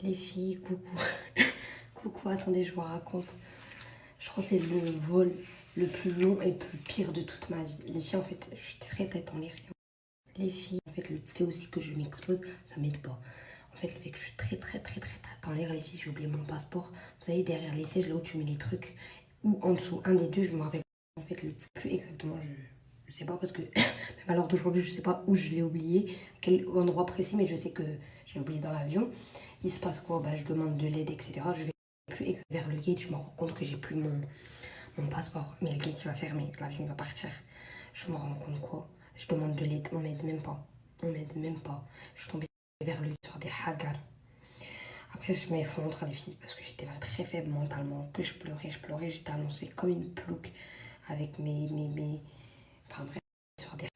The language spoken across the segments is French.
Les filles, coucou. Coucou, attendez, je vous raconte. Je crois que c'est le vol le plus long et le plus pire de toute ma vie. Les filles, en fait, je suis très tête en l'air. Les filles, en fait, le fait aussi que je m'expose, ça m'aide pas. En fait, le fait que je suis très en l'air, les filles, j'ai oublié mon passeport. Vous savez, derrière les sièges, là où tu mets les trucs, ou en dessous, un des deux, je me rappelle pas. En fait, le plus exactement, je sais pas parce que, même à l'heure d'aujourd'hui, je sais pas où je l'ai oublié, quel endroit précis, mais je sais que j'ai oublié dans l'avion. Il se passe quoi? Bah, je demande de l'aide, etc. Je vais plus vers le gate, je me rends compte que j'ai plus mon passeport. Mais le gate il va fermer, l'avion va partir. Je me rends compte quoi? Je demande de l'aide, on m'aide même pas. On m'aide même pas. Je suis tombée vers le gate sur des haggars. Après, je m'effondre les filles parce que j'étais très faible mentalement. Que je pleurais, j'étais annoncée comme une plouc avec mes... Enfin bref, sur des...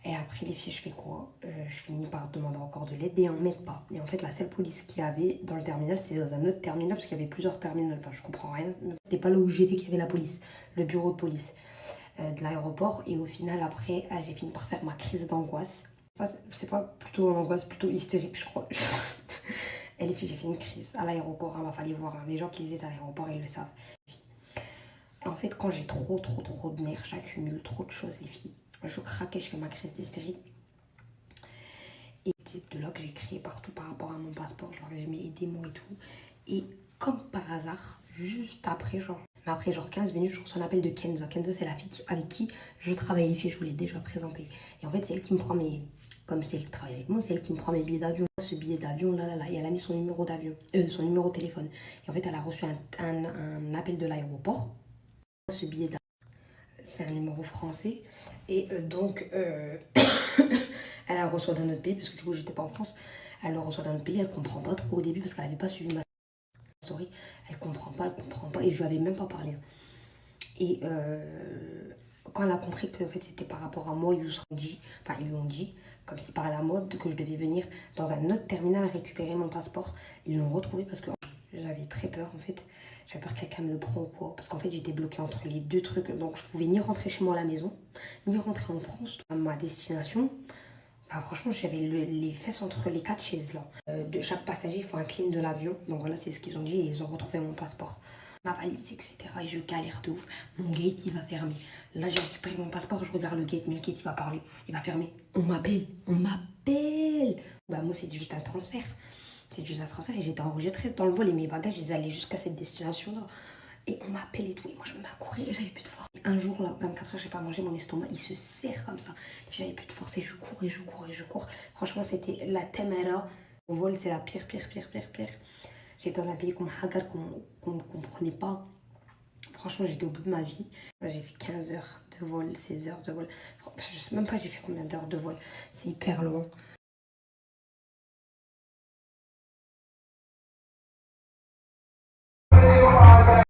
Et après, les filles, je fais quoi? Je finis par demander encore de l'aide et on m'aide pas. Et en fait, la seule police qu'il y avait dans le terminal, c'est dans un autre terminal parce qu'il y avait plusieurs terminals. Enfin, je comprends rien. C'était pas là où j'étais qu'il y avait la police, le bureau de police de l'aéroport. Et au final, après, j'ai fini par faire ma crise d'angoisse. C'est pas plutôt angoisse, plutôt hystérique, je crois. Et les filles, j'ai fait une crise à l'aéroport. Il m'a fallu voir les gens qui étaient à l'aéroport, ils le savent. Et en fait, quand j'ai trop de nerfs, j'accumule trop de choses, les filles. Je craque et je fais ma crise d'hystérie. Et c'est de là que j'ai crié partout par rapport à mon passeport. Genre, j'ai mis aidez-moi et tout. Et comme par hasard, juste après, genre 15 minutes, je reçois un appel de Kenza. Kenza, c'est la fille avec qui je travaille, les filles, je vous l'ai déjà présenté. Et en fait, c'est elle qui me prend mes. Comme c'est elle qui travaille avec moi, c'est elle qui me prend mes billets d'avion. Ce billet d'avion, là. Et elle a mis son numéro d'avion, son numéro de téléphone. Et en fait, elle a reçu un appel de l'aéroport. Ce billet d'avion, c'est un numéro français. Et elle la reçoit d'un autre pays, parce que du coup, j'étais pas en France. Elle le reçoit d'un autre pays, elle comprend pas trop au début, parce qu'elle avait pas suivi ma story. Elle comprend pas. Et je lui avais même pas parlé. Et quand elle a compris que en fait, c'était par rapport à moi, ils lui ont dit, comme si par la mode, que je devais venir dans un autre terminal récupérer mon passeport. Ils l'ont retrouvé parce que j'avais très peur en fait. J'avais peur que quelqu'un me le prenne ou quoi. Parce qu'en fait, j'étais bloquée entre les deux trucs. Donc, je pouvais ni rentrer chez moi à la maison, ni rentrer en France à ma destination. Enfin, franchement, j'avais les fesses entre les quatre chaises là. De chaque passager, il faut un clean de l'avion. Donc voilà, c'est ce qu'ils ont dit et ils ont retrouvé mon passeport. Ma valise, etc. Et je galère de ouf. Mon gate, il va fermer. Là, j'ai récupéré mon passeport, je regarde le gate, mais le gate, il va parler. Il va fermer. On m'appelle. Bah, moi, c'est juste un transfert. C'est juste un transfert et j'étais enregistrée dans le vol et mes bagages, ils allaient jusqu'à cette destination-là. Et on m'appelle et tout. Et moi, je me mets à courir et j'avais plus de force. Un jour, là, 24 heures, j'ai pas mangé, mon estomac, il se serre comme ça. J'avais plus de force et je cours. Franchement, c'était la temera. Au vol, c'est la pire. J'étais dans un pays comme Hagar qu'on ne comprenait pas. Franchement, j'étais au bout de ma vie. J'ai fait 15 heures de vol, 16 heures de vol. Je sais même pas j'ai fait combien d'heures de vol. C'est hyper long.